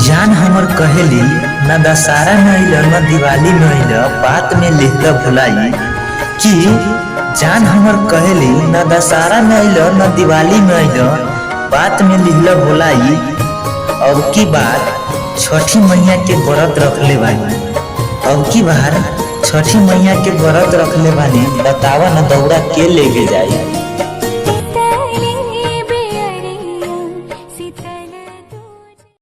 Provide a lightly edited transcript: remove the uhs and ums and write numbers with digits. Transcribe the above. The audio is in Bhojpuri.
जान हमर कहेली न दशहरा में अइल न दिवाली में अइल बात में लिखल भुलाई कि जान हमर कहेली न दशहरा में अइल न दिवाली में अइल बात में लिखल भुलाई। अब की बार छठी मैया के व्रत रखले बानी, अब की बार छठी मैया के व्रत रखले बानी, बतावा न दौड़ा के लेके जाई।